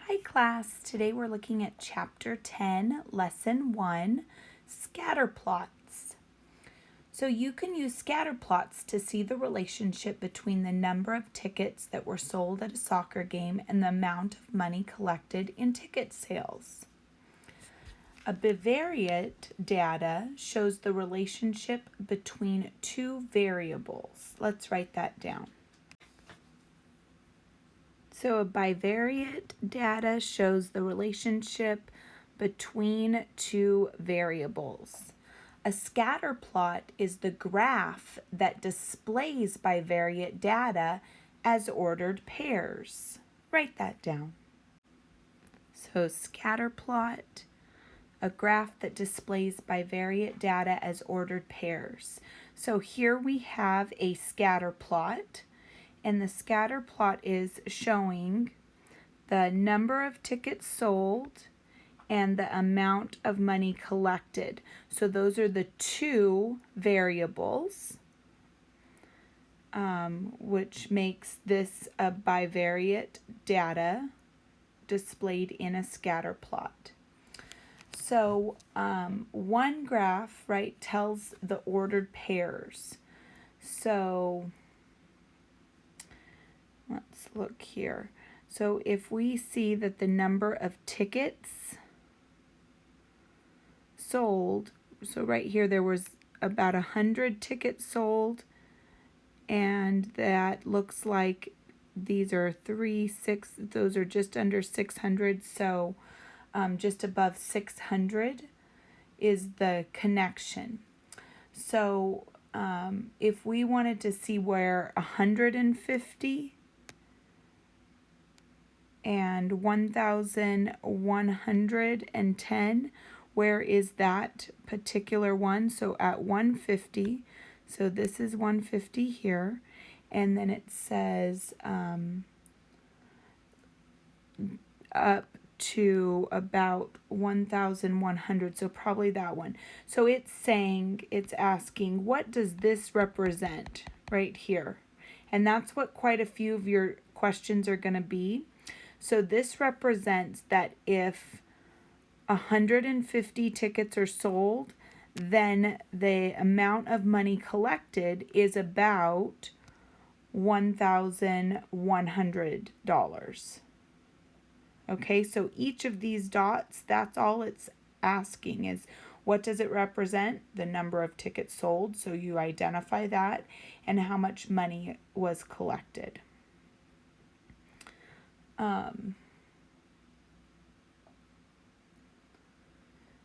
Hi class, today we're looking at Chapter 10, Lesson 1, Scatter Plots. So you can use scatter plots to see the relationship between the number of tickets that were sold at a soccer game and the amount of money collected in ticket sales. A bivariate data shows the relationship between two variables. Let's write that down. So a bivariate data shows the relationship between two variables. A scatter plot is the graph that displays bivariate data as ordered pairs. Write that down. So scatter plot, a graph that displays bivariate data as ordered pairs. So here we have a scatter plot. And the scatter plot is showing the number of tickets sold and the amount of money collected. So those are the two variables, which makes this a bivariate data displayed in a scatter plot. So one graph, right, tells the ordered pairs. So let's look here. So if we see that the number of tickets sold, so right here there was about 100 tickets sold, and that looks like these are those are just under 600, so just above 600 is the connection. So if we wanted to see where 150 and 1,110, where is that particular one? So at 150, so this is 150 here, and then it says up to about 1,100, so probably that one. So it's asking, what does this represent right here? And that's what quite a few of your questions are going to be. So this represents that if 150 tickets are sold, then the amount of money collected is about $1,100. Okay, so each of these dots, that's all it's asking is, what does it represent? The number of tickets sold, so you identify that, and how much money was collected.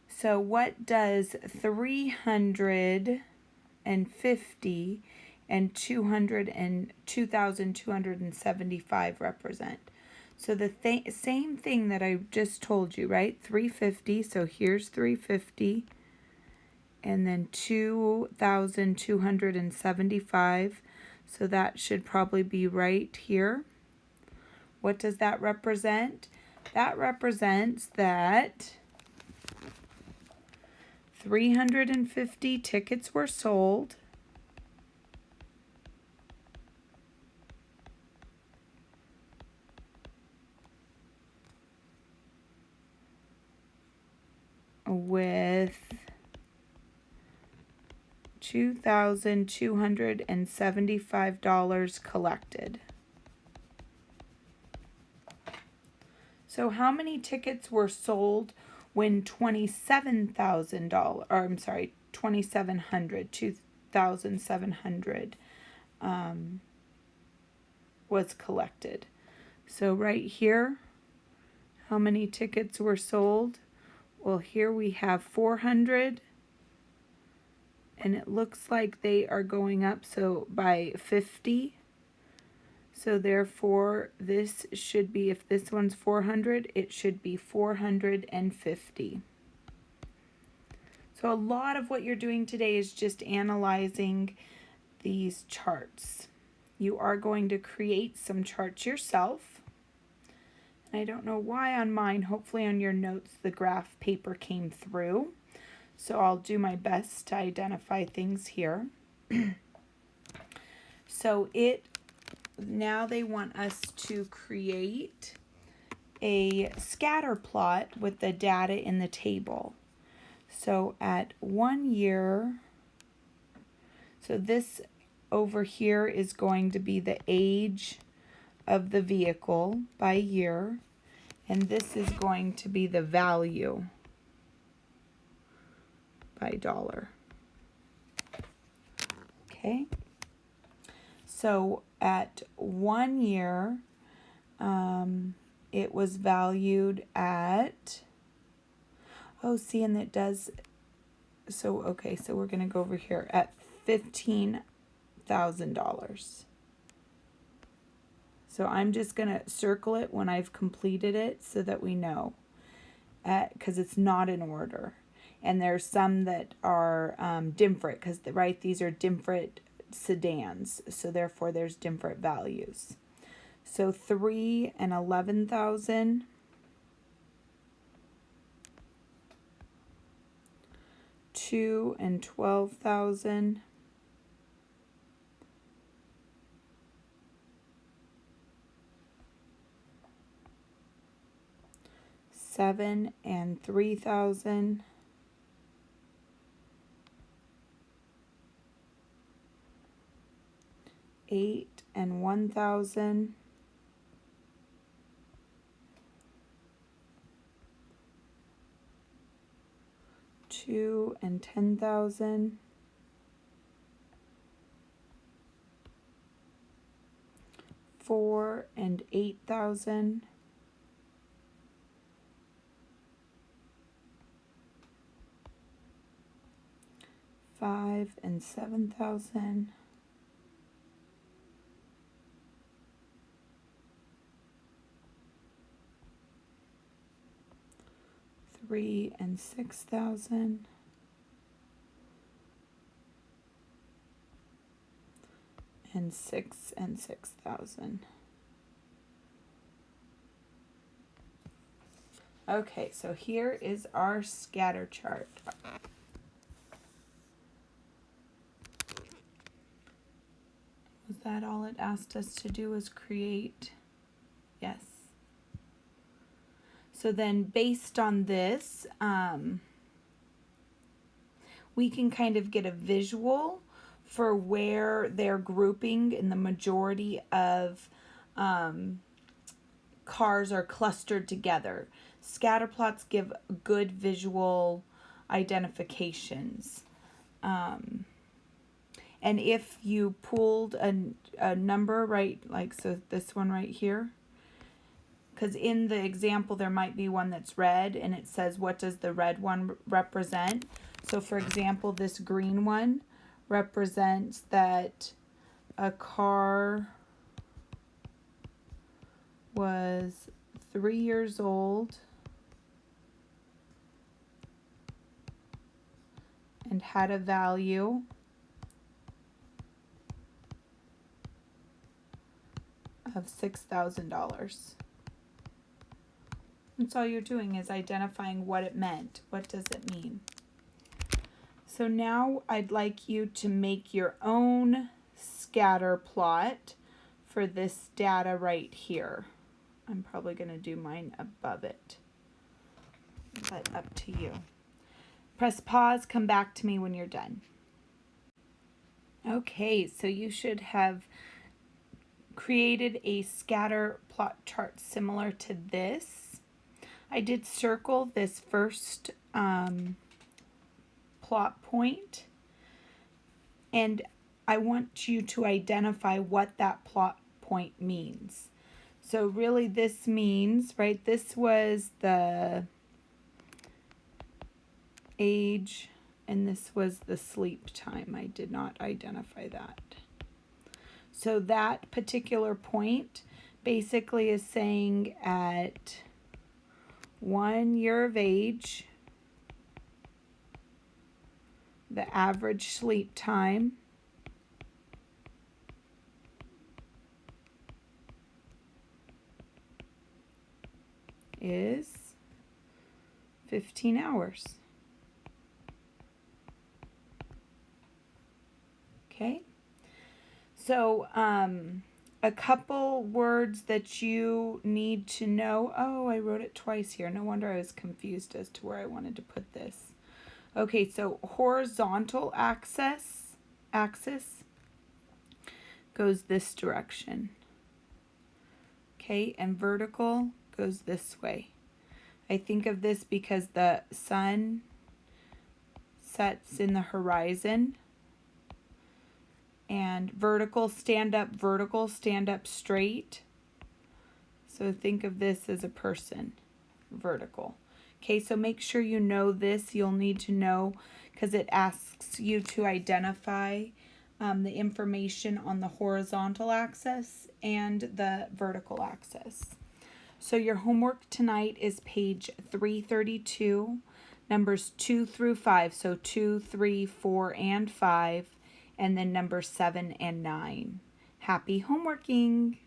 So what does 350 and 2,275 represent? So the same thing that I just told you, right? 350, so here's 350, and then 2,275, so that should probably be right here. What does that represent? That represents that 350 tickets were sold, with $2,275 collected. So how many tickets were sold when $2,700 was collected? So right here, how many tickets were sold? Well, here we have 400, and it looks like they are going up so by 50. So therefore, this should be, if this one's 400, it should be 450. So a lot of what you're doing today is just analyzing these charts. You are going to create some charts yourself. And I don't know why on mine, hopefully on your notes, the graph paper came through. So I'll do my best to identify things here. So now they want us to create a scatter plot with the data in the table. So at 1 year, so this over here is going to be the age of the vehicle by year, and this is going to be the value by dollar. Okay, so at 1 year, it was valued at, oh, see, and it does, so, okay, so we're going to go over here at $15,000. So I'm just going to circle it when I've completed it so that we know, because it's not in order. And there's some that are different, because, right, these are different sedans, so therefore there's different values. So 3 and 11,000. 2 and 12,000. 7 and 3,000. 8 and 1,000. 2 and 10,000. 4 and 8,000. 5 and 7,000. 3 and 6,000. And 6 and 6,000. Okay, so here is our scatter chart. Was that all it asked us to do, was create? Yes. So then based on this, we can kind of get a visual for where they're grouping in the majority of cars are clustered together. Scatter plots give good visual identifications. And if you pulled a number, right, like so this one right here, because in the example there might be one that's red and it says what does the red one represent. So for example, this green one represents that a car was 3 years old and had a value of $6,000. That's all you're doing, is identifying what it meant. What does it mean? So now I'd like you to make your own scatter plot for this data right here. I'm probably going to do mine above it, but up to you. Press pause, come back to me when you're done. Okay, so you should have created a scatter plot chart similar to this. I did circle this first plot point, and I want you to identify what that plot point means. So really this means, right, this was the age and this was the sleep time. I did not identify that. So that particular point basically is saying at 1 year of age, the average sleep time is 15 hours. Okay. So a couple words that you need to know. Oh, I wrote it twice here. No wonder I was confused as to where I wanted to put this. Okay, so horizontal axis goes this direction. Okay, and vertical goes this way. I think of this because the sun sets in the horizon. And vertical, stand up straight. So think of this as a person, vertical. Okay, so make sure you know this. You'll need to know because it asks you to identify the information on the horizontal axis and the vertical axis. So your homework tonight is page 332, numbers 2 through 5. So 2, 3, 4, and 5. And then number 7 and 9. Happy homeworking!